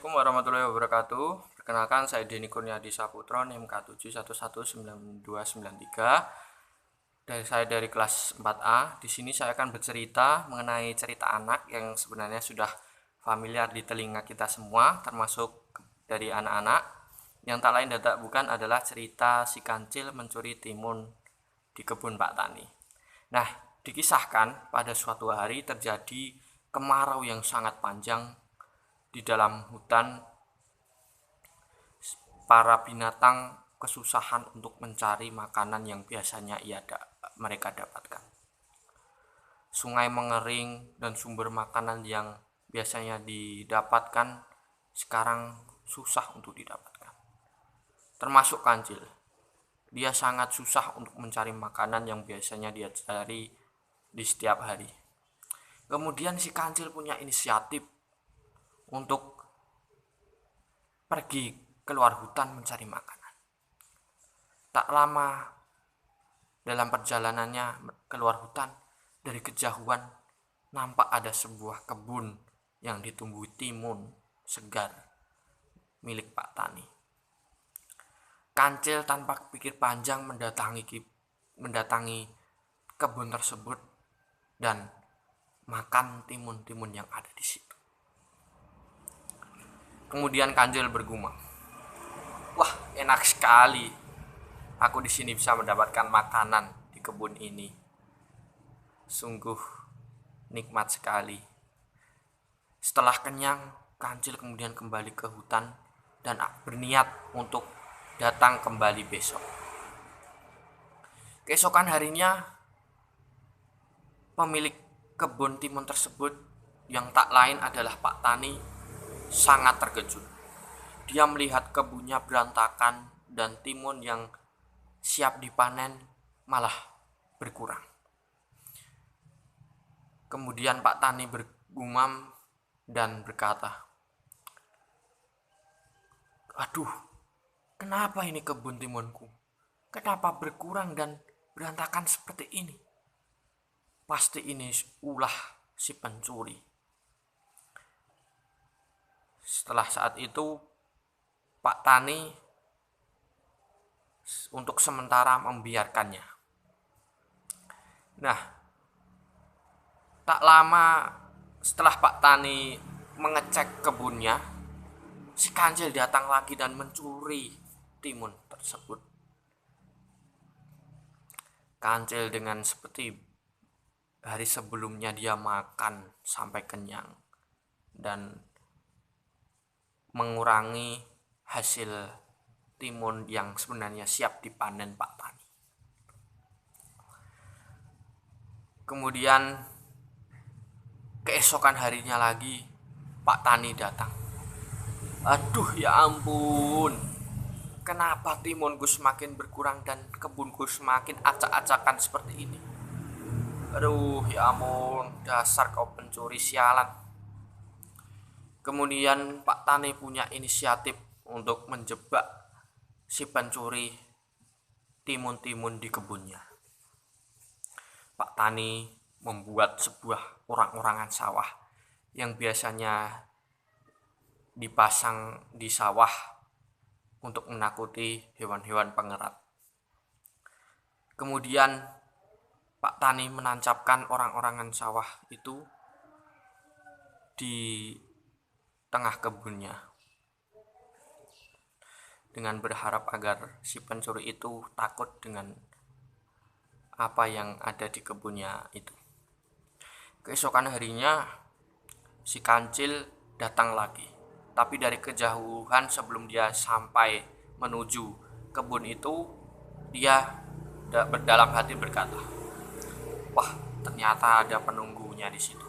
Assalamualaikum warahmatullahi wabarakatuh. Perkenalkan saya Denny Kurniadi Saputro, NIM K7119293. Saya dari kelas 4A. Di sini saya akan bercerita mengenai cerita anak yang sebenarnya sudah familiar di telinga kita semua, termasuk dari anak-anak. Yang tak lain dan tak bukan adalah cerita si kancil mencuri timun di kebun Pak Tani. Nah, dikisahkan pada suatu hari terjadi kemarau yang sangat panjang di dalam hutan. Para binatang kesusahan untuk mencari makanan yang biasanya mereka dapatkan. Sungai mengering dan sumber makanan yang biasanya didapatkan sekarang susah untuk didapatkan. Termasuk kancil. Dia sangat susah untuk mencari makanan yang biasanya dia cari di setiap hari. Kemudian si kancil punya inisiatif untuk pergi keluar hutan mencari makanan. Tak lama dalam perjalanannya keluar hutan, dari kejauhan nampak ada sebuah kebun yang ditumbuhi timun segar milik Pak Tani. Kancil tanpa pikir panjang mendatangi kebun tersebut dan makan timun-timun yang ada di situ. Kemudian Kancil bergumam, "Wah, enak sekali. Aku di sini bisa mendapatkan makanan di kebun ini. Sungguh nikmat sekali." Setelah kenyang, Kancil kemudian kembali ke hutan dan berniat untuk datang kembali besok. Keesokan harinya, pemilik kebun timun tersebut yang tak lain adalah Pak Tani sangat terkejut. Dia melihat kebunnya berantakan dan timun yang siap dipanen malah berkurang. Kemudian Pak Tani bergumam dan berkata, "Aduh, kenapa ini kebun timunku? Kenapa berkurang dan berantakan seperti ini? Pasti ini ulah si pencuri." Setelah saat itu, Pak Tani untuk sementara membiarkannya. Nah, tak lama setelah Pak Tani mengecek kebunnya, si Kancil datang lagi dan mencuri timun tersebut. Kancil dengan seperti hari sebelumnya dia makan sampai kenyang dan mengurangi hasil timun yang sebenarnya siap dipanen Pak Tani. Kemudian keesokan harinya lagi Pak Tani datang. "Aduh, ya ampun. Kenapa timunku semakin berkurang dan kebunku semakin acak-acakan seperti ini? Aduh, ya ampun, dasar kau pencuri sialan." Kemudian Pak Tani punya inisiatif untuk menjebak si pencuri timun-timun di kebunnya. Pak Tani membuat sebuah orang-orangan sawah yang biasanya dipasang di sawah untuk menakuti hewan-hewan pengerat. Kemudian Pak Tani menancapkan orang-orangan sawah itu di tengah kebunnya dengan berharap agar si pencuri itu takut dengan apa yang ada di kebunnya itu. Keesokan harinya si Kancil datang lagi, tapi dari kejauhan sebelum dia sampai menuju kebun itu, dia dalam hati berkata, "Wah, ternyata ada penunggunya di situ.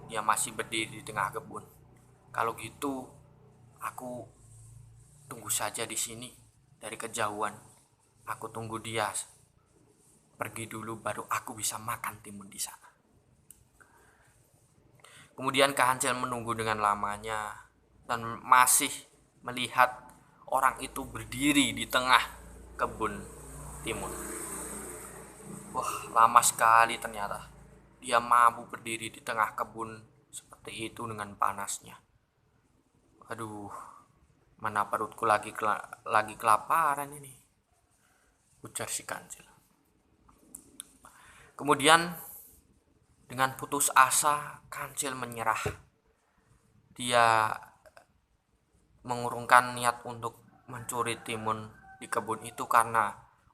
Dia masih berdiri di tengah kebun. Kalau gitu, aku tunggu saja di sini dari kejauhan. Aku tunggu dia pergi dulu, baru aku bisa makan timun di sana." Kemudian Kancil menunggu dengan lamanya dan masih melihat orang itu berdiri di tengah kebun timun. Wah, lama sekali ternyata. Dia mampu berdiri di tengah kebun seperti itu dengan panasnya. Aduh, mana perutku lagi kelaparan ini, ujar si kancil. Kemudian dengan putus asa kancil menyerah. Dia mengurungkan niat untuk mencuri timun di kebun itu karena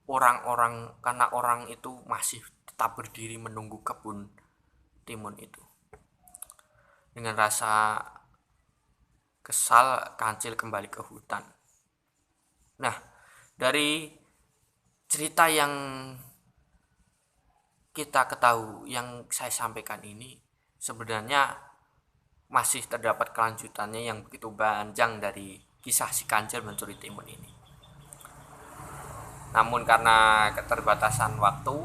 orang itu masih tetap berdiri menunggu kebun timun itu. Dengan rasa kesal, kancil kembali ke hutan. Nah, dari cerita yang kita ketahui, yang saya sampaikan ini, sebenarnya masih terdapat kelanjutannya yang begitu panjang dari kisah si kancil mencuri timun ini. Namun karena keterbatasan waktu,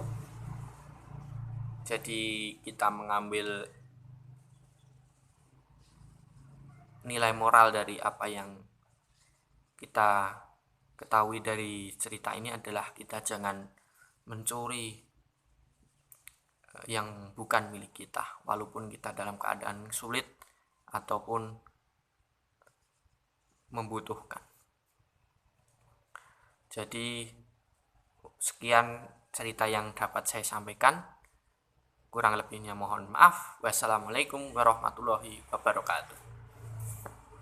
jadi kita mengambil nilai moral dari apa yang kita ketahui dari cerita ini adalah kita jangan mencuri yang bukan milik kita, walaupun kita dalam keadaan sulit ataupun membutuhkan. Jadi sekian cerita yang dapat saya sampaikan. Kurang lebihnya mohon maaf. Wassalamualaikum warahmatullahi wabarakatuh.